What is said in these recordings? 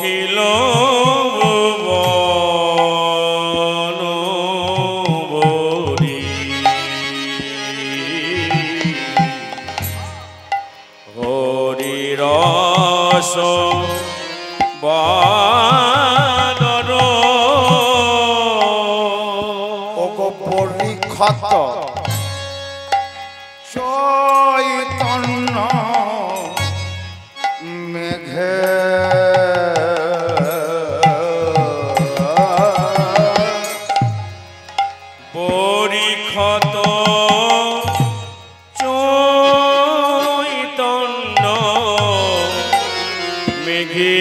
অখিল হরিরস বাদর পরীক্ষত চৈতন্য মেঘে পরীক্ষত চৈতন্য মেঘে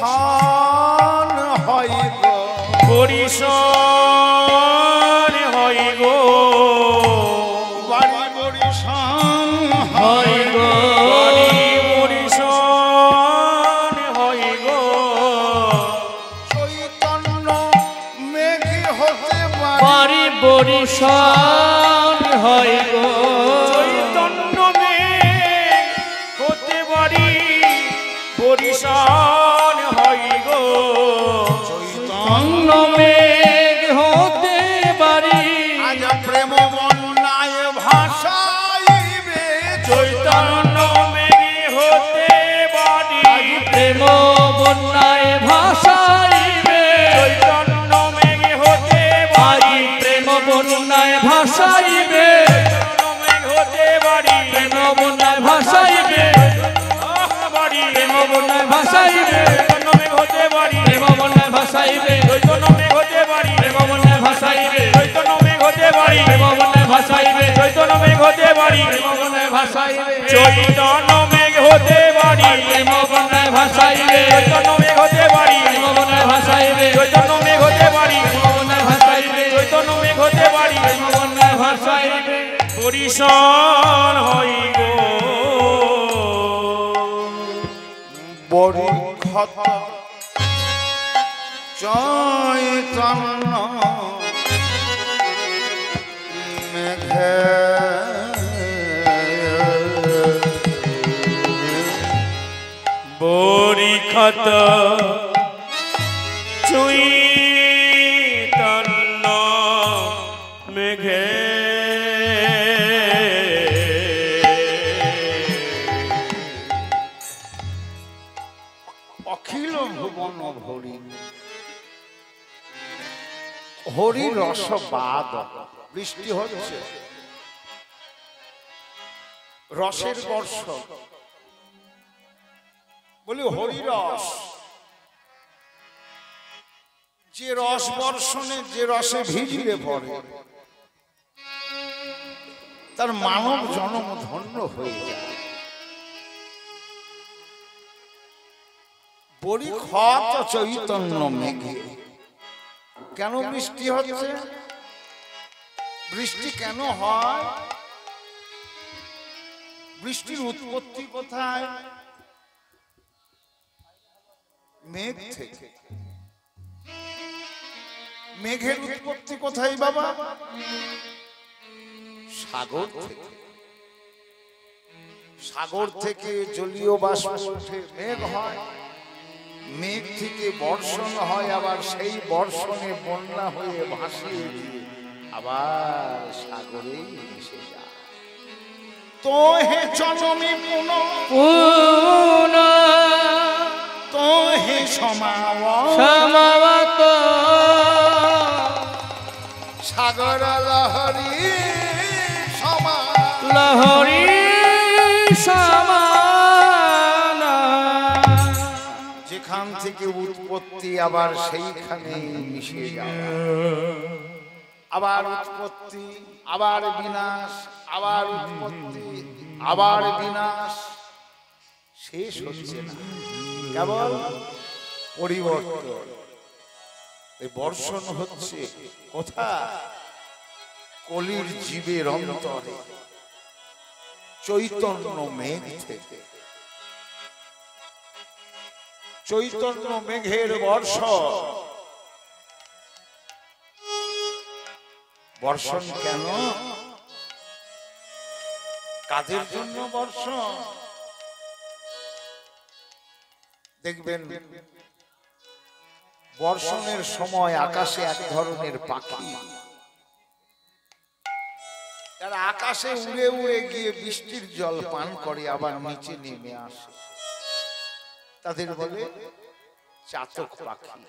পরিশান হয় গো পরিশান হয় গো বাড়ি পরিশান হয় গো বাড়ি পরিশান হয় গো চৈতন্য মেঘে হতে বাড়ি পরিশান হয় গো চৈতন্য মেঘ হতে বাড়ি পরিশান হয় গো চৈতন্য মেঘ হতে বাড়ি আজ প্রেম বন্যায় ভাষাইবে চৈতন্য মেঘ হতে বাড়ি প্রেম বন্যায় ভাষাইবে চৈতন্য মেঘ হতে বাড়ি প্রেম বন্যায় ভাষাইবে মেঘ হতে বাড়ি প্রেম বন্যায় ভাষাইবে বাড়ি প্রেম বন্যায় ভাষাইবে চৈতন্য মেঘ হতে বাড়ি প্রেম বন্যায় ভাষাইবে চৈতন্য মেঘ হতে বাড়ি প্রেম বন্যায় ভাষাইবে চৈতন্য মেঘ হতে বাড়ি প্রেম বন্যায় ভাষাইবে চৈতন্য মেঘ হতে বাড়ি প্রেম বন্যায় ভাষাইবে চৈতন্য মেঘ হতে বাড়ি প্রেম বন্যায় ভাষাইবে চৈতন্য মেঘ হতে বাড়ি প্রেম বন্যায় ভাষাইবে চৈতন্য মেঘ হতে বাড়ি প্রেম বন্যায় ভাষাইবে চৈতন্য মেঘ হতে বাড়ি প্রেম বন্যায় ভাষাইবে পরিশান হই গো পরীক্ষত চৈতন্য মেঘে পরীক্ষত চৈতন্য মেঘে অখিল ভুবন হরি হরি রসবাদ বৃষ্টি হচ্ছে রসের বর্ষ বলি হরি রস যে রস বর্ষণে যে রসে ভিজলে পড়ে তার মানব জন্ম ধন্য হয়ে যায় পরীক্ষত চৈতন্য মেঘে কেন বৃষ্টি হচ্ছে বৃষ্টি কেন হয় বৃষ্টির উৎপত্তি কোথায় মেঘ থেকে মেঘের উৎপত্তি কোথায় বাবা সাগর থেকে সাগর থেকে জলীয় বাষ্প উঠে মেঘ হয় মেঘ থেকে বর্ষণ হয় আবার সেই বর্ষণে বন্যা হয়ে ভাসিয়ে দিয়ে আবার সাগরেই মিশে যায় তো হে জনমী পুন তো হে সমাবত সাগর লহরী লহরী যেখান থেকে উৎপত্তি আবার সেইখানে মিশে যায় আবার উৎপত্তি আবার বিনাশ আবার উৎপত্তি আবার বিনাশ শেষ হচ্ছে না কেবল পরিবর্তন এই বর্ষণ হচ্ছে কোথায় কলির জীবের অন্তরে চৈতন্য মেঘ থেকে চৈতন্য মেঘের বর্ষণ কেন কাদের জন্য বর্ষণ? দেখবেন বর্ষণের সময় আকাশে এক ধরনের পাখি, তারা আকাশে উড়ে উড়ে গিয়ে বৃষ্টির জল পান করে আবার নিচে নেমে আসে, তাদের বলে চাতক পাখি।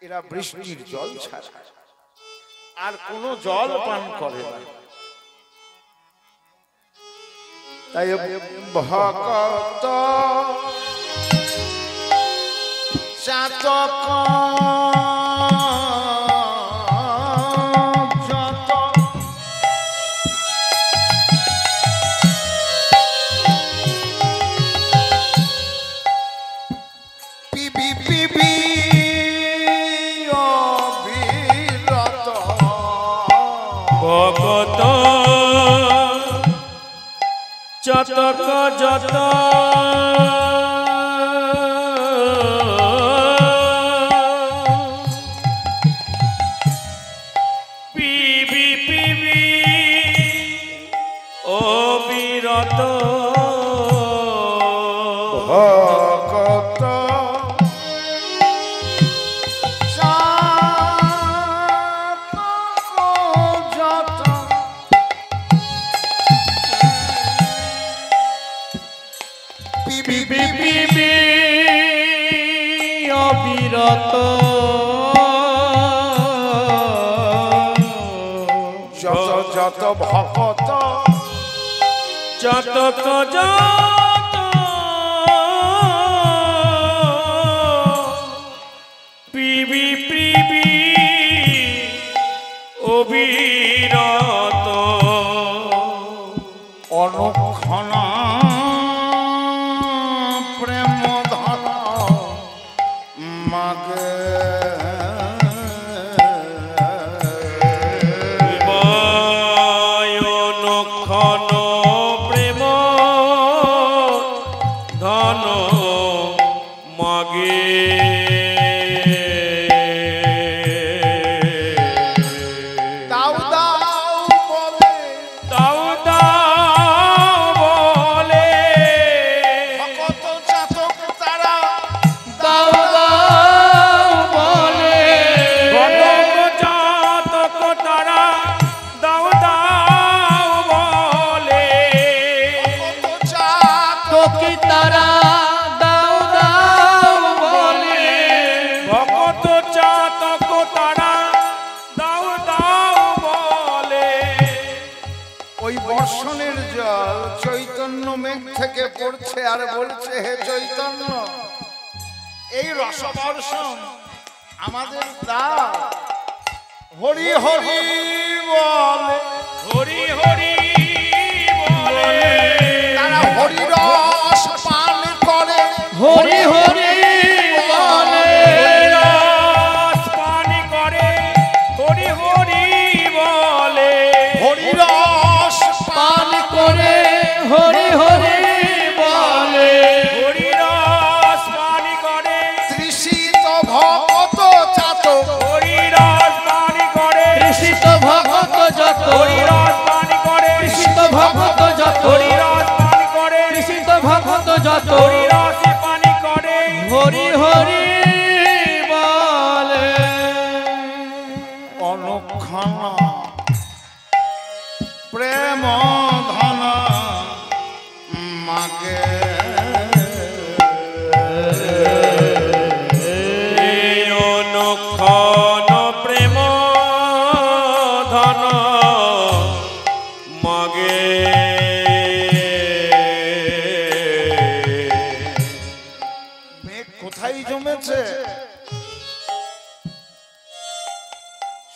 এরা বৃষ্টির জল ছাড়া আর কোনো জল পান করে না। তাই ভক্ত চাতক যত পিবি পিবি অবিরত ভগত চাতক যত পিবি পিবি অবিরত ভক্ত চাতক যত পিবি পিবি অবিরত যত যত ভক্ত চাতক যত পিবি পিবি অবিরত অনুক্ষণ প্রেম ধন মাগে অনুক্ষণ প্রেম ধন মাগে দাও দাও বলে দাও দাও বলে ভক্ত চাতক তারা দাও দাও বলে ভগত জাতক তারা দাও দাও বলে ভক্ত চাতক তোকে তারা দাও দাও বলে ভগত জাতক তারা দাও দাও বলে ওই বর্ষণের জল চৈতন্য মেঘ থেকে পড়ছে আর বলছে, হে চৈতন্য, এই রসবর্ষণ আমাদের দাও। হরি হরি বলে, হরি হরি বলে তারা হরি রস পান করে, হরি হরি বলে রস পানি করে হরি হরি বলে হরি রস পান করে হরি হরি বলে হরি রস পানি করে তৃষিত ভক্ত চাতক হরি রস পানি করে তৃষিত ভক্ত যত হরি রস পানি করে তৃষিত ভক্ত যত হরি রস পানি করে তৃষিত ভক্ত যত হরি রস পানি করে হরি হরি বলে অনুক্ষণ প্রেম ধন মাগে অনুক্ষণ প্রেম ধন মাগে মেঘ কোথায় জমেছে?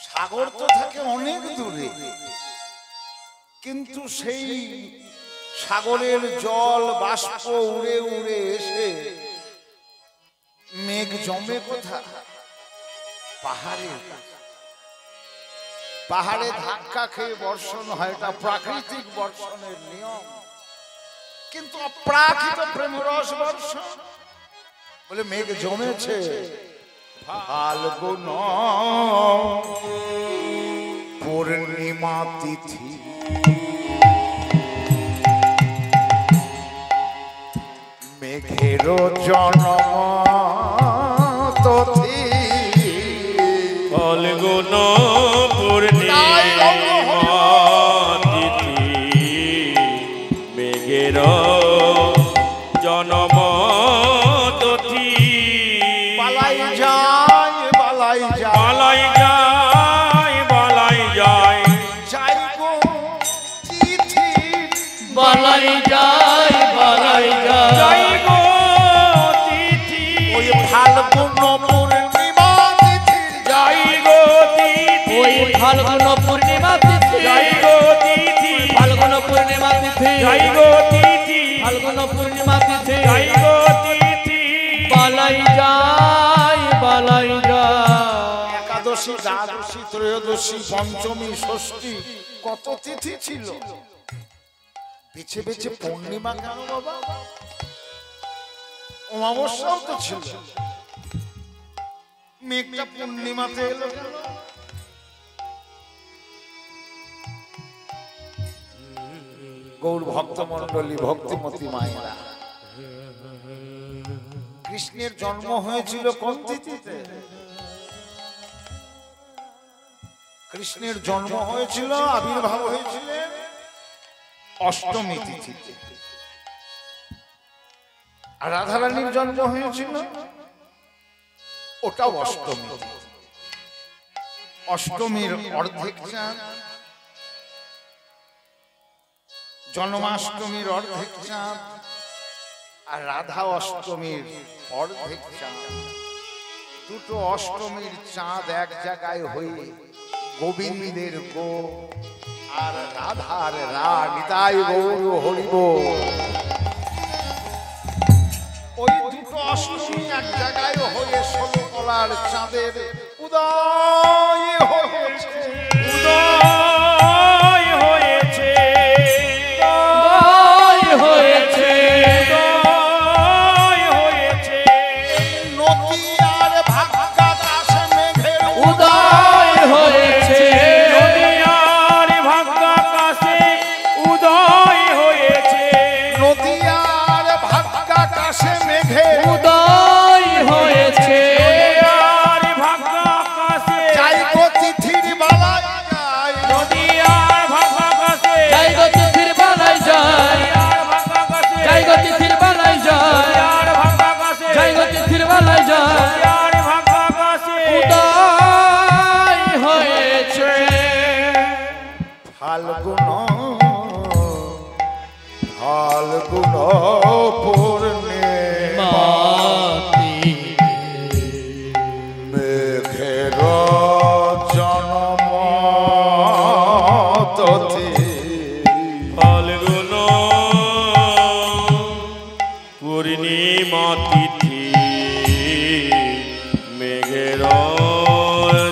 সাগর তো থাকে অনেক দূরে, কিন্তু সেই সাগরের জল বাষ্প উড়ে উড়ে এসে মেঘ জমে কোথায়? পাহাড়ে। পাহাড়ে ধাক্কা খেয়ে বর্ষণ হয়, এটা প্রাকৃতিক বর্ষণের নিয়ম। কিন্তু অপ্রাকৃত প্রেমরস বর্ষণ বলে মেঘ জমেছে। ফাল্গুন পূর্ণিমা তিথি জন্ম তথি ফলগুণ পূর্ণিমা তিথি মেঘের জন্ম তথি বালাই যায় বালাই যায় বালাই যায় বালাই যায় যাই গো তিথি বালাই যায় বালাই যায় গো তিথি ওই ফাল্গুন পূর্ণিমা তিথির যাই গো তিথি ওই ফাল্গুন পূর্ণিমা তিথি যাই গো তিথি ফাল্গুন পূর্ণিমা তিথি যাই গো তিথি ফাল্গুন পূর্ণিমা তিথি যাই গো তিথি বালাই যায় বালাই যায় একাদশী দ্বাদশী ত্রয়োদশী পঞ্চমী ষষ্ঠী কত তিথি ছিল বেছে বেছে পূর্ণিমা কেন বাবা অমাবস্যাও তো ছিল মেঘটা পূর্ণিমাতে এলো কেন? গৌর ভক্ত মন্ডলী ভক্তিমতী মায়েরা কৃষ্ণের জন্ম হয়েছিল কোন তিথিতে কৃষ্ণের জন্ম হয়েছিল আবির্ভাব হয়েছিল অষ্টমী তিথিতে আর রাধারানীর জন্ম হয়েছিল ওটাও অষ্টমী অষ্টমীর অর্ধেক চাঁদ জন্মাষ্টমীর অর্ধেক চাঁদ আর রাধা অষ্টমীর অর্ধেক চাঁদ দুটো অষ্টমীর চাঁদ এক জায়গায় হয়ে গোবিন্দের গো আর রাধার রা নিতাই গৌর হরিব ওই দুটো অষ্টমী এক জায়গায় হয়ে ষোলকলার চাঁদের উদয় হয়েছে উদয় হয়েছে উদয় হয়েছে উদয় হয়েছে নদী আর ভাগ্যাকাশে মেঘের উদয় হয়েছে নদী আর ভাগ্যাকাশে উদয় হয়েছে নদী আর ভাগ্যাকাশে মেঘের উদয় হয়েছে আর ভাগ্যাকাশে যাই গো তিথির বালাই যায় নদী আর ভাগ্যাকাশে যাই গো তিথির বালাই যায় আর ভাগ্যাকাশে যাই গো তিথির বালাই যায় আর ভাগ্যাকাশে যাই গো তিথির বালাই যায় আর ভাগ্যাকাশে উদয় হয়েছে ফাল্গুন ফাল্গুন পূর্ণিমা মেঘের জন্ম তথি ফাল্গুন পূর্ণিমা তিথি মেঘের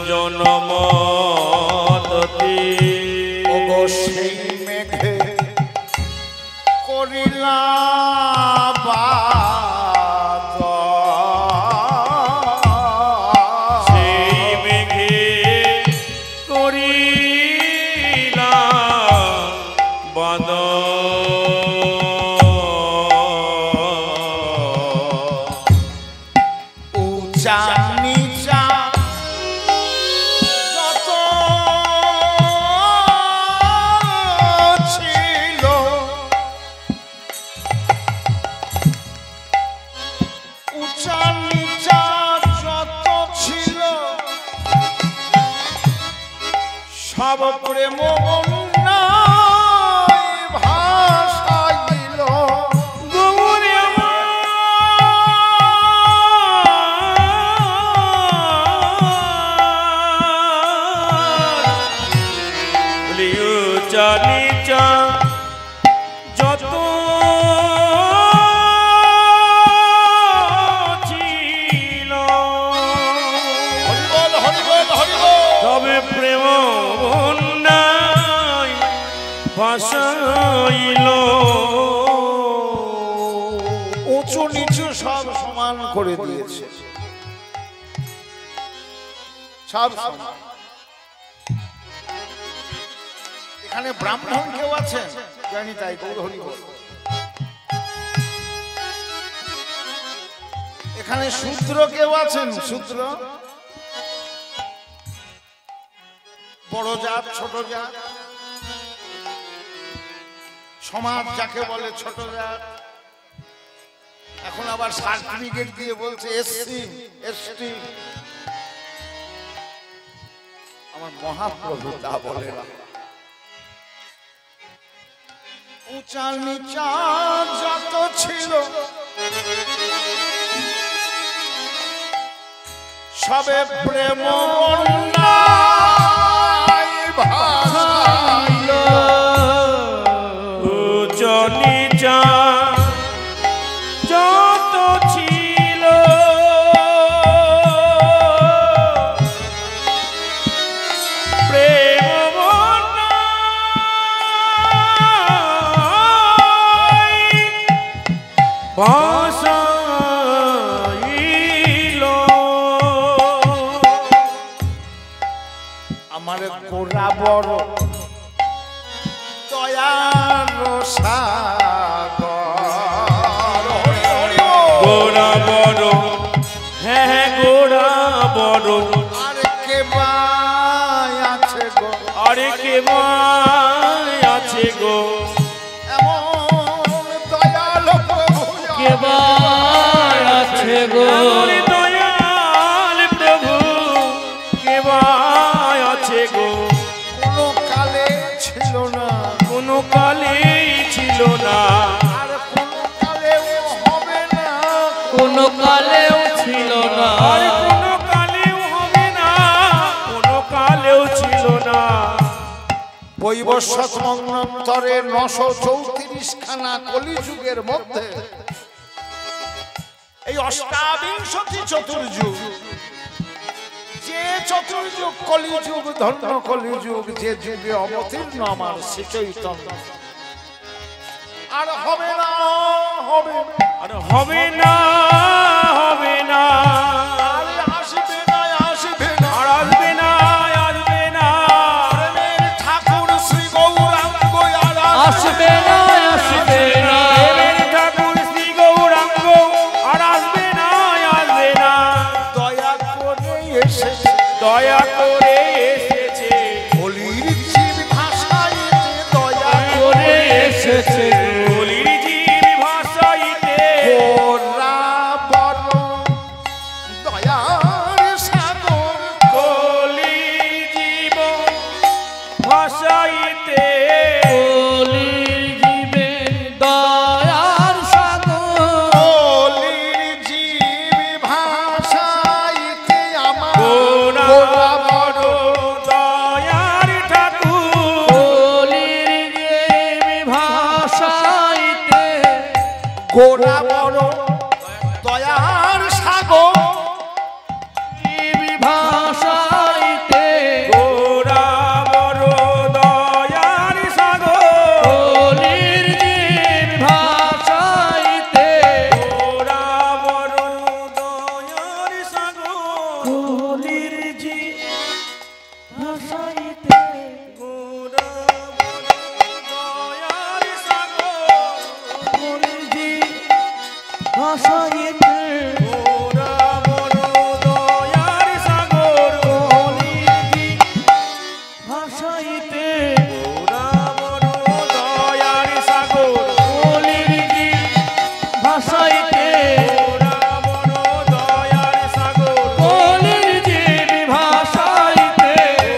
জন্ম তথি ওগো সেই মেঘে করিলা বাত সেই মেঘে করিলা উঁচা নিচা যত ছিল উঁচা নিচা যত ছিল সব প্রেম বন্যায় ভাসাইল গৌরে উঁচা নিচা যত ছিল হরিবল হরিবল হরিবল তবে প্রেম বন্যায় ভাসাইল উঁচু নিচু সব সমান করে দিয়েছে সব সমান। এখানে ব্রাহ্মণ কেউ আছেন জানি তাই গৌর হরি বল। এখানে শূদ্র কেউ আছেন? শূদ্র, বড় জাত ছোট জাত, সমাজ যাকে বলে ছোট জাত, এখন আবার সার্টিফিকেট দিয়ে বলছে এসসি এসটি। আমার মহাপ্রভু তা বলে না। উঁচা নিচা যত ছিল সবে প্রেম বন্যায় ভাসাইল। উঁচা নিচা যত ছিল প্রেম বন্যায় ভাসাইল। আমার গোরা বড় দয়ার সাগর। গোরা বড়, হ্যাঁ হ্যাঁ গোরা বড়, আর কে বাই আছে গো, আরে কে ভাই আছে গো, এমন দয়াল প্রভু কে ভাই আছে গো, এমন দয়াল প্রভু কে ভাই আছে গো। কোনো কালে ছিল না, কোনো কালে ছিল না, আর কোনো কালেও হবে না, কোনো কালেও ছিল না, আর কোনো কালেও হবে না, কোনো কালেও ছিল না। বৈবস্বত মন্বন্তরে 934 খানা কলিযুগের মধ্যে এই অষ্টাবিংশতি চতুর্যুগ, যে চতুর্যুগ কলিযুগ, ধন্য কলিযুগ, যে যুগে অবতীর্ণ আমার শ্রী চৈতন্য, আর হবে না, হবে না, আর হবে না, হবে না, আর আসবে না, আসবে না, আর আসবে না, আসবে না। প্রেমের ঠাকুর শ্রী গৌরাঙ্গ আর আসবে না, আসবে না, প্রেমের ঠাকুর শ্রী গৌরাঙ্গ আর আসবে না, আসবে না। দয়া করে এসেছে, দয়া করে এসেছে, কলির জীব ভাষায় দয়া করে এসেছে কলির জীব ভাষাইতে গোরা বড় দয়ার সাগর। কলির জীব ভাষাইতে কলির জীবে দয়ার সাগর, কলির জীব ভাষাইতে আমার গোরা গোরা বড় দয়ার ঠাকুর, কলির জীবে ভাষাইতে গোরা বড় দয়ার সাগর। জীবে ভাষাইতে গোরা বড় দয়ার সাগর, কলির জীবে ভাষাইতে গোরা বড় দয়ার সাগর, কলির জীবে ভাষাইতে গোরা বড় দয়ার সাগর, কলির জীবে ভাষাইতে গোরা বড় দয়ার সাগর, কলির জীবে ভাষাইতে গোরা বড় দয়ার সাগর, কলির জীবে ভাষাইতে গোরা বড় দয়ার সাগর, কলির জীবে ভাষাইতে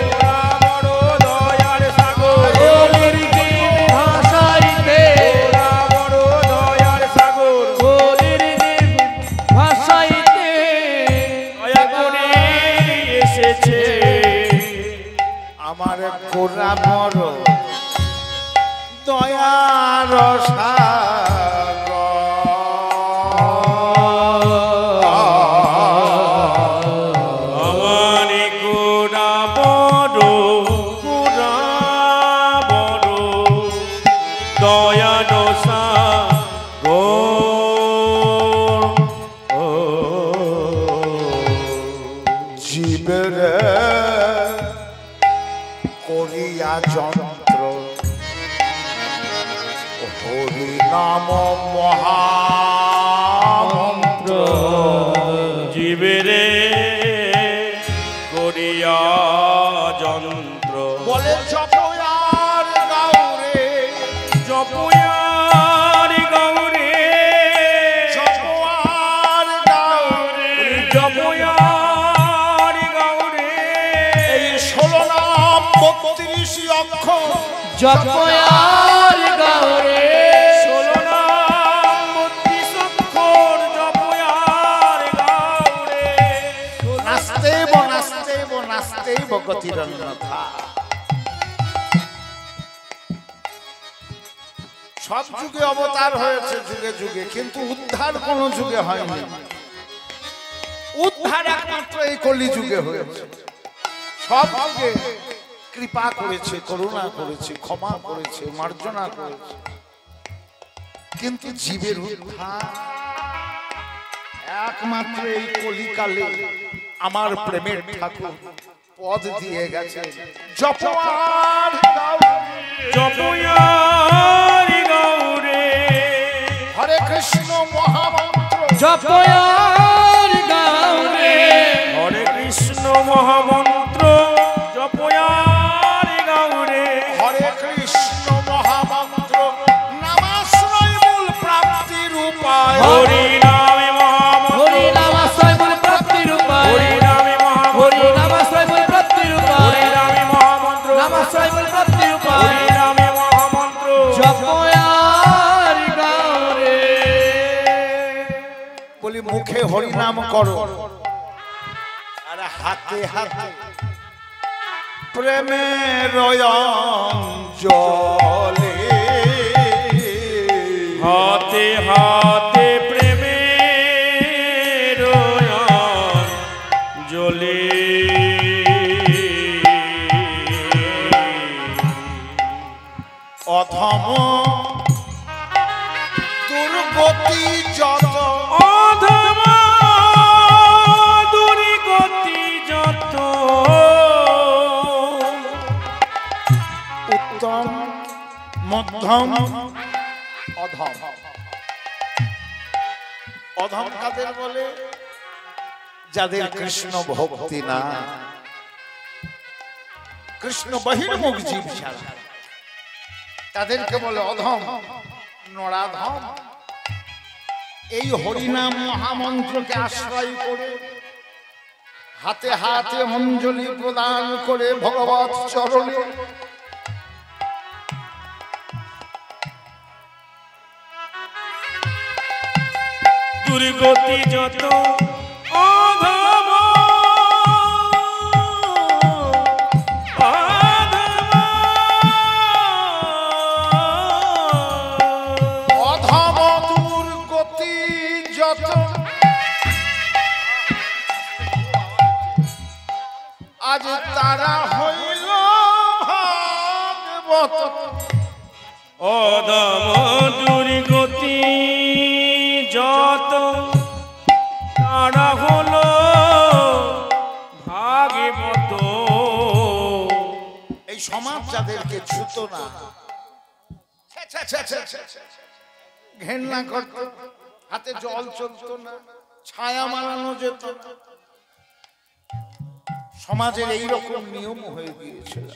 গোরা বড় দয়ার সাগর, কলির জীবে ভাষাইতে গোরা বড় দয়ার সাগর। কলির জীবে ভাষাইতে দয়া করে এসেছে আমার গোরা বড় দয়ার সাগর। আমার গোরা বড়, গোরা বড় দয়াল সাগর। জীবের করিয়া যন্ত্র হরি নাম মহামন্ত্র জপয়ার গৌরে জপয়ার গৌরে জপয়ার গৌরে এই 16 নাম 32 অক্ষর জপয়ার গৌরে 16 নাম 32 অক্ষর জপয়ার গৌরে নাস্তেব নাস্তেব নাস্তেব গতিরন্যথা। সব যুগে অবতার হয়েছে, যুগে যুগে, কিন্তু উদ্ধার কোন যুগে হয়নি। উদ্ধার একমাত্র এই কলি যুগে হয়েছে। সব যুগে কৃপা করেছে, করুণা করেছে, ক্ষমা করেছে, মার্জনা করেছে, কিন্তু জীবের উদ্ধার একমাত্র এই কলিকালে আমার প্রেমের ঠাকুর পদ দিয়ে গেছে। জপয়ার জপয়ার গৌরে হরে কৃষ্ণ মহামন্ত্র জপয়ার গৌরে হরে কৃষ্ণ মহামন্ত্র জপয়ার গৌরে হরে কৃষ্ণ মহামন্ত্র নামাশ্রয় মূল প্রাপ্তির উপায়। হরি নামে মহামন্ত্র হরি নাম আশ্রয় মূল প্রাপ্তির উপায় হরি নামে হরি মহামন্ত্র নাম আশ্রয় মূল প্রাপ্তির হরি উপায় নামে মহামন্ত্র নাম আশ্রয় মূল প্রাপ্তির উপায় হরি নামে মহামন্ত্র জপয়ার গৌরে বলি মুখে হরি নাম করো আর হাতে হাতে প্রেমের জলে হাতে হাতে প্রেমের জ্বলে অধম দুর্গতি যত অধম দুর্গতি যত উত্তম মধ্যম অধম। অধম কাদের বলে? যাদের কৃষ্ণ ভক্তি না, কৃষ্ণ বহির্মুখ জীব ছাড়া, তাদেরকে বলে অধম, নরাধম। এই হরিনাম মহামন্ত্রকে আশ্রয় করে হাতে হাতে অঞ্জলি প্রদান করে ভগবৎ চরণে দুর্গতি যত অধম অধম দুর্গতি যত আজ তারা হইল ভাগবত। অধম দুর্গতি যত তারা হলো ভাগবত। এই সমাজ যাদেরকে ছুত না, ঘেন্না করত, হাতে জল চলতো না, ছায়া মারানো যেত না, সমাজের এইরকম নিয়ম হয়ে গিয়েছিল।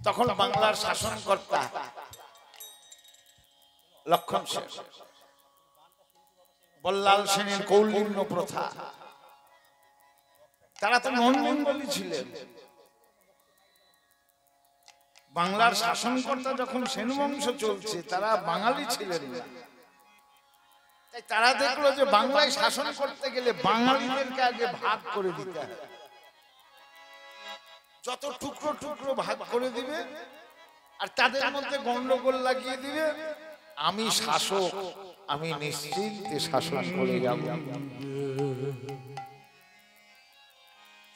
তখন বাংলার শাসনকর্তা লক্ষণ সেন, বল্লাল সেনের কৌলিন্য প্রথা, তারা তো নন্দিনী ছিলেন। বাংলার শাসনকর্তা যখন সেন বংশ চলছে, তারা বাঙালি ছিলেন না। তাই তারা দেখলো যে বাংলায় শাসন করতে গেলে বাঙালিদেরকে আগে ভাগ করে দিতে হবে। যত টুকরো টুকরো ভাগ করে দিবে আর তাদের মধ্যে গন্ডগোল লাগিয়ে দিবে, আমি শাসক, আমি নিশ্চিন্তে শাসন করে যাব।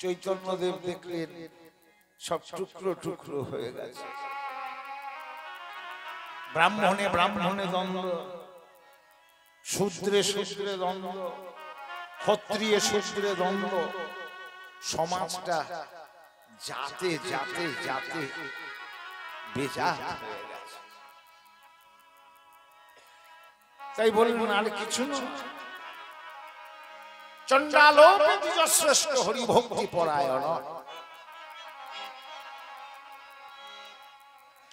চৈতন্যদেব দেখলেন সব টুকরো টুকরো হয়ে গেছে। ব্রাহ্মণে ব্রাহ্মণে দ্বন্দ্ব, শূদ্রে শূদ্রে দ্বন্দ্ব, ক্ষত্রিয়ে শূদ্রে দ্বন্দ্ব, সমাজটা জাতে জাতে জাতে বেজাত হয়ে গেছে। তাই বলবেন আর কিছু না, চণ্ডালোপতি শ্রেষ্ঠ হরিভক্তি পরায়ণ।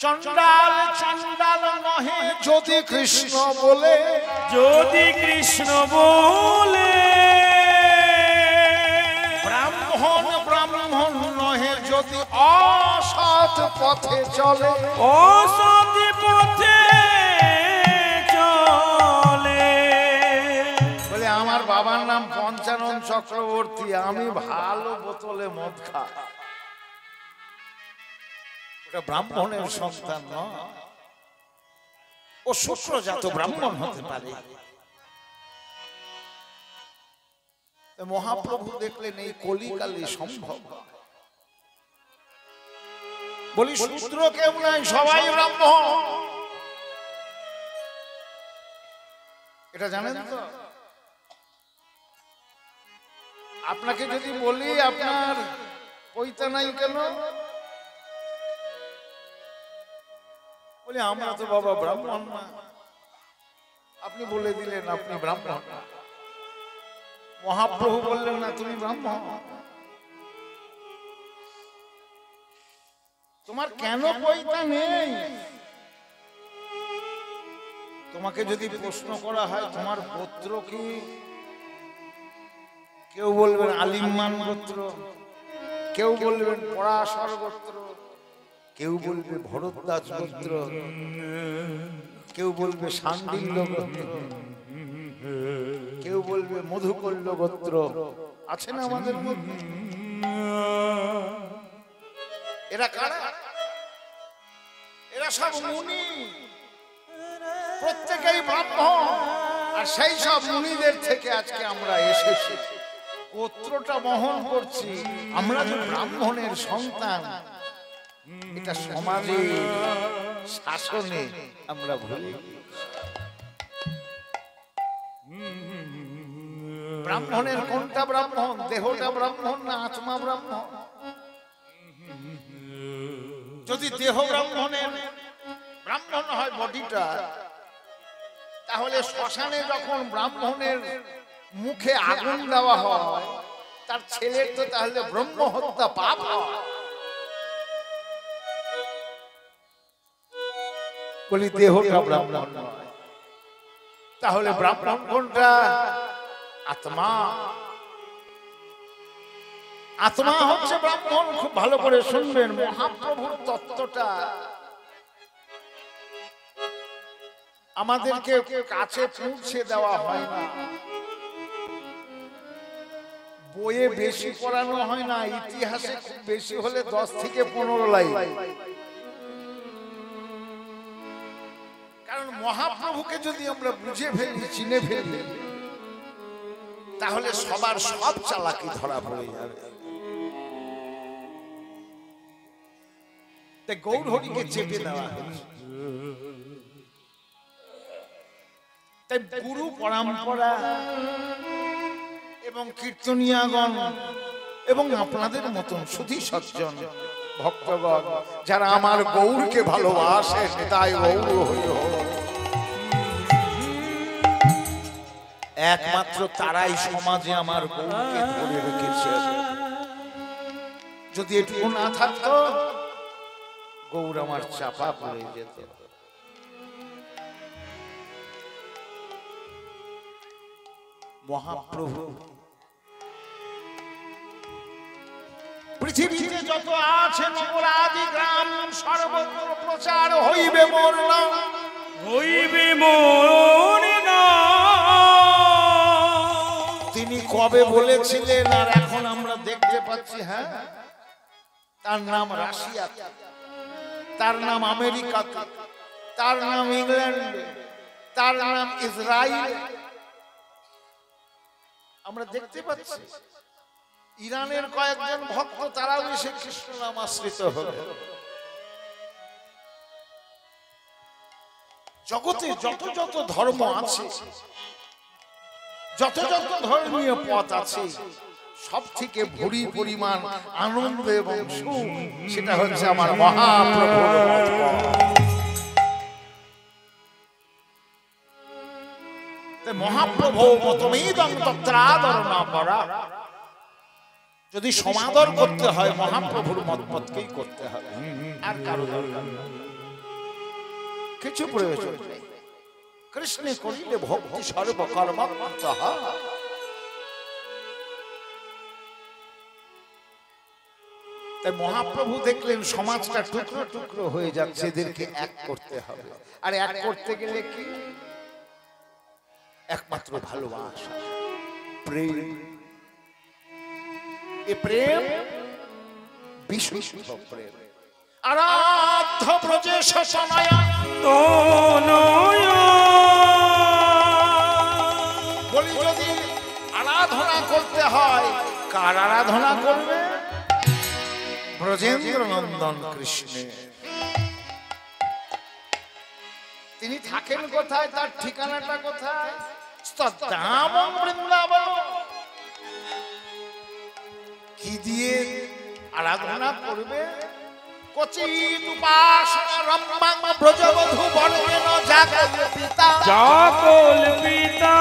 চণ্ডাল চণ্ডাল নহে যদি কৃষ্ণ বলে, যদি কৃষ্ণ বলে, ব্রাহ্মণ ব্রাহ্মণ নহে যদি অসৎ পথে চলে, অসৎ পথে চলে। বলে আমার বাবার নাম পঞ্চানন চক্রবর্তী, আমি ভালো বোতলে মদ খাই, ওটা ব্রাহ্মণের সন্তান নয়, ও শুক্রজাত ব্রাহ্মণ হতে পারে। মহাপ্রভু দেখলেন এই কলিকালে সম্ভব, বলি শূদ্র কেউ নাই, সবাই ব্রাহ্মণ। এটা জানেন তো? আপনাকে যদি বলি আপনার পৈতা নাই কেন, বলি আমরা তো বাবা ব্রাহ্মণ না। আপনি বলে দিলেন আপনি ব্রাহ্মণ, মহাপ্রভু বললেন না তুমি ব্রাহ্মণ। তোমার কেন পৈতা নেই? তোমাকে যদি প্রশ্ন করা হয় তোমার গোত্র কি, কেউ বলবেন আলিমান গোত্র, কেউ বলবেন পরাশর গোত্র, কেউ বলবে ভরদ্বাজ গোত্র, কেউ বলবে শাণ্ডিল্য গোত্র, কেউ বলবে মধুকল্য গোত্র। আছে না আমাদের মধ্যে? এরা কারা? এরা সব মুনি, প্রত্যেকেই ব্রাহ্মণ। আর সেই সব মুনিদের থেকে আজকে আমরা এসেছি, গোত্রটা বহন করছি। আমরা যে ব্রাহ্মণের সন্তান, এটা সমাজে শাসনে আমরা ভুলি। ব্রাহ্মণের কোনটা ব্রাহ্মণ? দেহটা ব্রাহ্মণ না আত্মা ব্রাহ্মণ? যদি দেহ ব্রাহ্মণের ব্রাহ্মণ হয় বডিটা, তাহলে শ্মশানে যখন ব্রাহ্মণের মুখে আগুন দেওয়া হয়, তার ছেলের তো তাহলে ব্রহ্ম হত্যা পাপ হয়। বলি দেহটা ব্রাহ্মণ নয়, তাহলে ব্রাহ্মণ কোনটা? আত্মা। আত্মা হচ্ছে ব্রাহ্মণ। খুব ভালো করে শুনবেন, মহাপ্রভুর তত্ত্বটা আমাদেরকে কাছে পৌঁছে দেওয়া হয় না, বইয়ে বেশি পড়ানো হয় না, ইতিহাসে খুব বেশি হলে 10 থেকে 15 লাইন। কারণ মহাপ্রভুকে যদি আমরা বুঝে ফেলি, চিনে ফেলি, তাহলে সবার সব চালাকি ধরা পড়ে যাবে। গৌরহরিকে চেপে দেওয়া হয়েছে। তাই গুরু পরম্পরা এবং কীর্তনিয়াগণ এবং আপনাদের মতন সুধী সজ্জন ভক্তগণ যারা আমার গৌরকে ভালোবাসে, তাই গৌর হইল, একমাত্র তারাই সমাজে আমার গৌরকে ধরে রেখেছে। যদি এটুকু না থাকতো, গৌর আমার চাপা পড়ে যেত। মহাপ্রভু পৃথিবীতে যত আছে নগরাদি গ্রাম সর্বত্র প্রচার হইবে মোর নাম, হইবে মোর নাম। তিনি কবে বলেছিলেন আর এখন আমরা দেখতে পাচ্ছি। হ্যাঁ, তার নাম রাশিয়া, তার নাম আমেরিকা, তার নাম ইংল্যান্ড, তার নাম ইসরায়েল। আমরা দেখতে পাচ্ছি ইরানের কয়েকজন ভক্ত তারাও এসে কৃষ্ণ নাম আশ্রিত হবে। জগতে যত যত ধর্ম আছে, যত যত ধর্মীয় পথ আছে, সব থেকে ভরি পরিমাণ আনন্দ এবং সুখ সেটা হচ্ছে আমার মহাপ্রভুর মহাপ্রভু মতমেদং তত্রাদর না পরা। যদি সমাদর করতে হয় মহাপ্রভুর মতকেই করতে হবে, আর কারো দরকার নেই। কিছু প্রয়োজন নেই। কৃষ্ণে করিলে ভক্তি সর্বকর্ম তাহা। তাই মহাপ্রভু দেখলেন সমাজটা টুকরো টুকরো হয়ে যাচ্ছে, এদেরকে এক করতে হবে। আর এক করতে গেলে কি? একমাত্র ভালোবাসা, প্রেম। এ প্রেম বিশুদ্ধ প্রেম। আরাধ্য ব্রজেশ সনয়া বলি, যদি আরাধনা করতে হয় কার আরাধনা করবে? ব্রজেন্দ্র নন্দন কৃষ্ণের। তিনি থাকেন কোথায়? তার ঠিকানাটা কোথায়? স্তদাম বৃন্দাবন। কি দিয়ে আরাধনা করবে? কচিত উপাসনা রম্বাং ব্রজবধূ বর্ণেন জাগল পিতা। জাগল পিতা।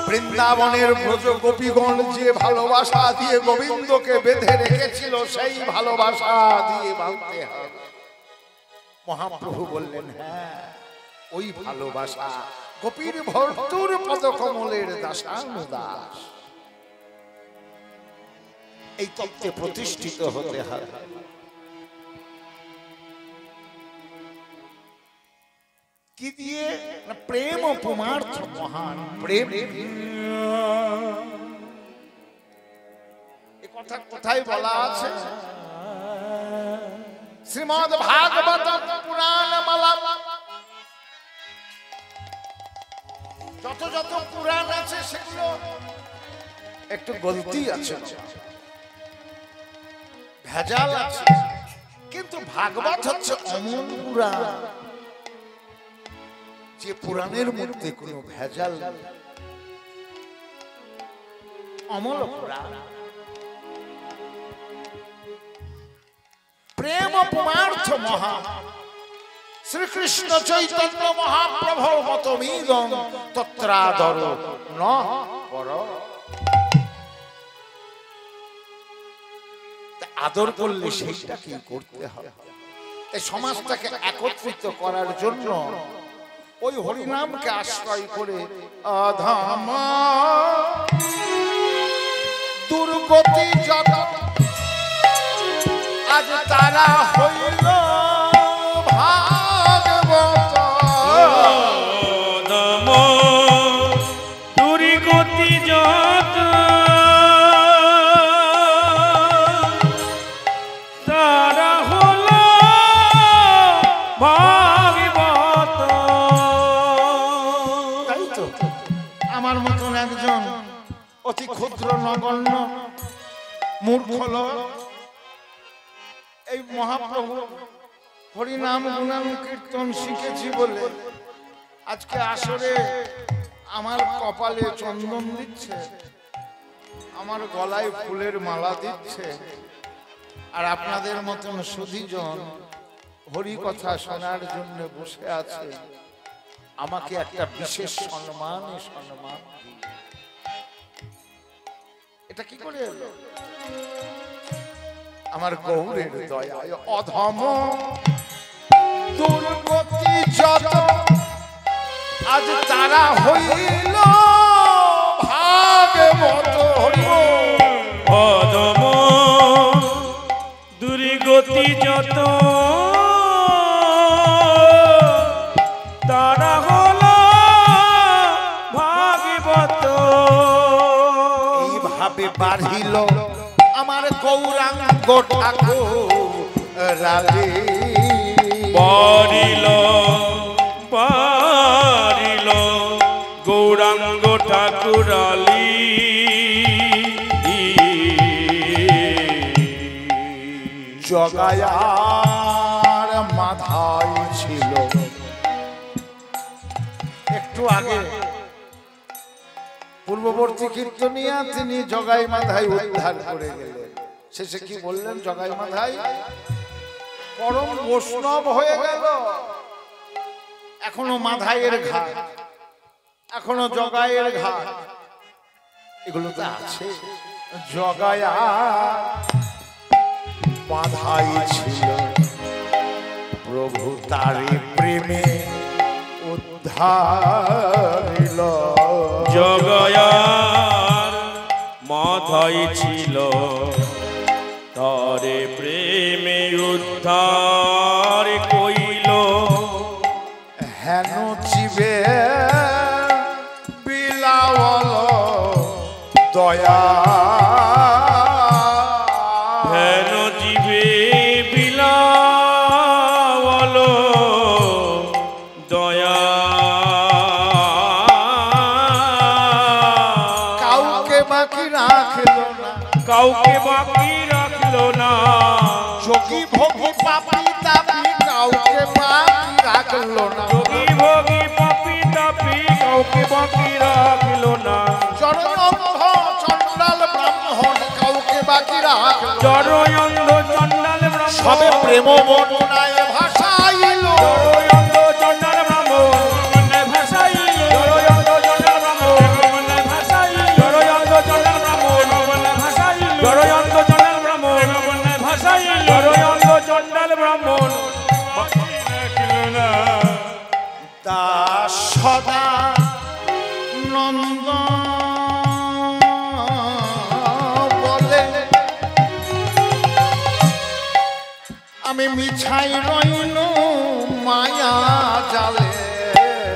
বৃন্দাবনের ব্রজ গোপীগণ যে ভালোবাসা দিয়ে গোবিন্দকে বেঁধে রেখেছিল, সেই ভালোবাসা দিয়ে বাঁধতে হবে। মহাপ্রভু বললেন, হ্যাঁ, ওই ভালোবাসা গোপীর ভর্তুর পদকমলের দাসানুদাস। এই তত্ত্বে প্রতিষ্ঠিত হতে হবে। কি দিয়ে? না প্রেম ও পরমার্থ মহান। প্রেম এই কথা কোথায় বলা আছে? শ্রীমদ্ ভাগবত পুরাণ মালা। যত যত পুরাণ আছে সেগুলো একটু গলতি আছে, ভেজাল আছে, কিন্তু ভাগবত হচ্ছে অমন পুরাণ, যে পুরাণের মধ্যে কোনো ভেজাল নেই। অমল পুরাণ। প্রেম পরমার্থ মহা। শ্রীকৃষ্ণ চৈতন্য মহাপ্রভু মতমিদং তত্রাদর ন পর। আদর করলে সেটা কি করতে হবে? এই সমাজটাকে একত্রিত করার জন্য ওই হরিনামকে আশ্রয় করে অধম দুর্গতি যত আজ তারা হইল ভাগবত। অধম দুর্গতি যত তারা হল ভাগবত। তাই তো আমার মতন একজন অতি ক্ষুদ্র নগণ্য মূর্খ লোক এই মহাপ্রভু হরিনাম গুণান কীর্তন শিখেছি বলে আজকে আসরে আমার কপালে চন্দন দিচ্ছে, আমার গলায় ফুলের মালা দিচ্ছে, আর আপনাদের মতন সুধীজন হরি কথা শোনার জন্য বসে আছে। আমাকে একটা বিশেষ সম্মান দিয়ে। এটা কি করে এলো? আমার গৌরের দয়ায়। অধম দুর্গতি যত আজ তারা হইল ভাগবত। অধম দুর্গতি যত তারা হল ভাগবত। এইভাবে বাড়িল আমার গৌরাঙ্গ ঠাকুর রাজে। বাড়িল বাড়িল গৌরাঙ্গ ঠাকুরালি। জগায়ার মাথায় ছিল। একটু আগে পূর্ববর্তী কীর্তনিয়া তিনি জগাই মাথায় উদ্ধার করে গেলেন। শেষে কি বললেন? জগাই মাথায় পরম বৈষ্ণব হয়ে গেল। এখনো মাথায়ের ঘাট, এখনো জগায়ের ঘাট, এগুলো তো আছে। জগায়া মাথায় ছিল প্রভু তারে প্রেমে উদ্ধারিল। জগয়ার মাথায় ছিল তারে প্রেমে উদ্ধার কইল। হেন জীবে বিলাওয়াল দয়া, হেন জীবে বিলাওয়াল দয়া। কাউকে বাকি রাখল না, কাউকে বাকি রাখলো না। যোগী ভোগী পাপী তাপী কাউকে বাকি রাখল না। যোগী ভোগী পাপী তাপী কাউকে বাকি রাখলো না। জড়অন্ধ চণ্ডাল ব্রাহ্মণ কাউকে বাকি রাখল না। জড়য়ন্ধ চণ্ডাল ব্রাহ্মণ সবে প্রেম বর্ণনায় ভাষাইল। জড়য়ন্ধ চণ্ডাল ব্রাহ্মণ মনে ভাষাইল। জড়য়ন্ধ চণ্ডাল ব্রাহ্মণ মনে ভাষাইল। জড়য়ন্ধ চণ্ডাল ব্রাহ্মণ মনে ভাষাইল। জড়য়ন্ধ চণ্ডাল ব্রাহ্মণ মনে ভাষাইল। জড়য়ন্ধ চণ্ডাল ব্রাহ্মণ বাকি রাখিল না। দাস সদা নন্দ বলে আমি মিছাই রইল মায়া জালে।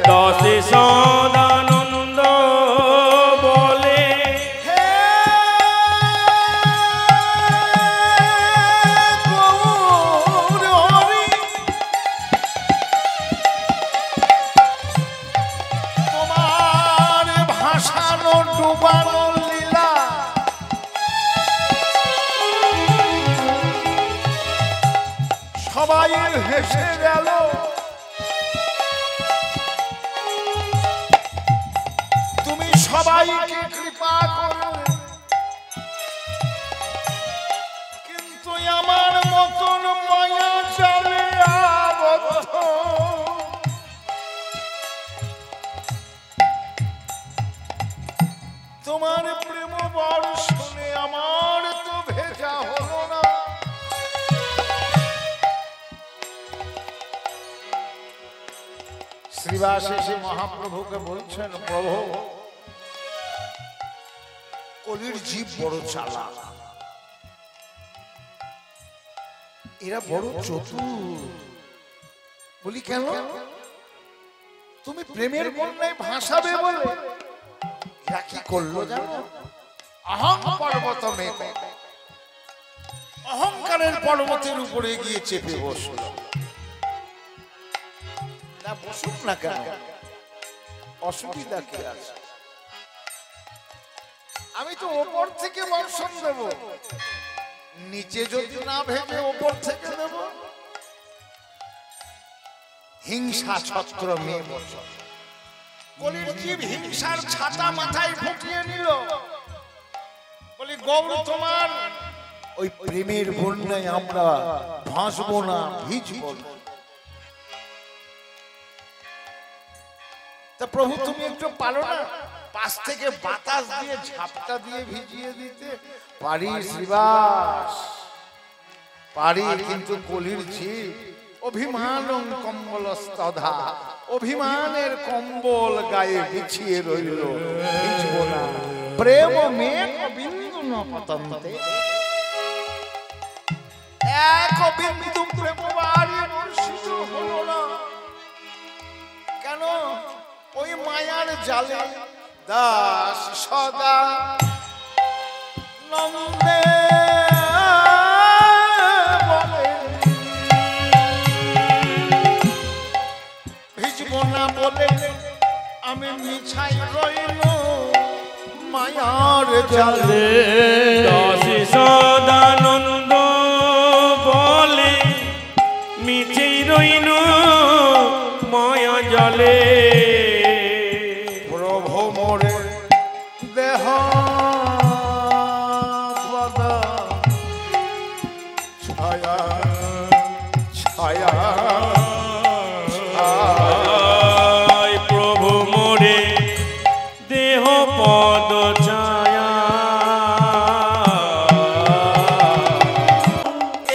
দশে সদানন্দ বলে হে গৌর হরি, তোমার ভাষানো ডুবানো লীলা সবাই হেসে গেল। তুমি সবাইকে কৃপা করলে, কিন্তু আমার মতন মায়া জালে আবদ্ধ তোমার প্রেম বর্ষণে আমার তো ভেজা হলো না। শ্রীবাস এসে মহাপ্রভুকে বলছেন, প্রভু কলির জীব বড় চালাক, এরা বড় চতুর। বলি কেন? তুমি প্রেমের বন্যায় ভাসাবে বলে এরা কি করলো জানো? অহং পর্বত মেঘ, অহংকারের পর্বতের উপরে গিয়ে চেপে বসলো। না বসুক না কেন, অসুবিধা কি আছে? আমি তো ওপর থেকে বর্ষণ দেব, নিচে যদি না ভেবে ওপর থেকে দেব। হিংসা ছত্র মেয়ে বর্ষণ, কলির জীব হিংসার ছাতা মাথায় ফুটিয়ে নিল। বলি গৌর তোমার ওই প্রেমের বন্যায় আমরা ভাসবো না, ভিজবো না। তা প্রভু তুমি একটু পারো না পাশ থেকে বাতাস দিয়ে ঝাপটা দিয়ে ভিজিয়ে দিতে? পারি শ্রীবাস পারি, কিন্তু কলির জীব অভিমান কম্বলস্তধা, অভিমানের কম্বল গায়ে বিছিয়ে রইল, ভিজব না। প্রেম মেঘ বিন্দু ন পতন্তে, এক বিন্দু প্রেম বাড়ি বর্ষিত হলো না কেন? ওই মায়ার জালে দাস সদা নন্দে বলে ভিজব না বলে আমি মিছাই রইল মায়ার জালে। দাসী সদানন্দ বলে মিছেই রইল মায়া জালে। প্রভু মোরে দেহ পদ ছায়া ছায়া আয় প্রভু মোরে দেহ পদ ছায়া।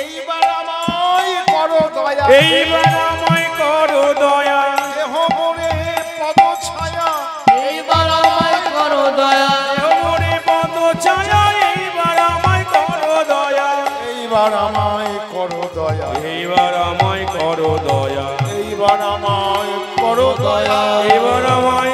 এইবার আমায় করো দয়া, এইবার আমায় এবার আমায় করো দয়া, এবার আমায়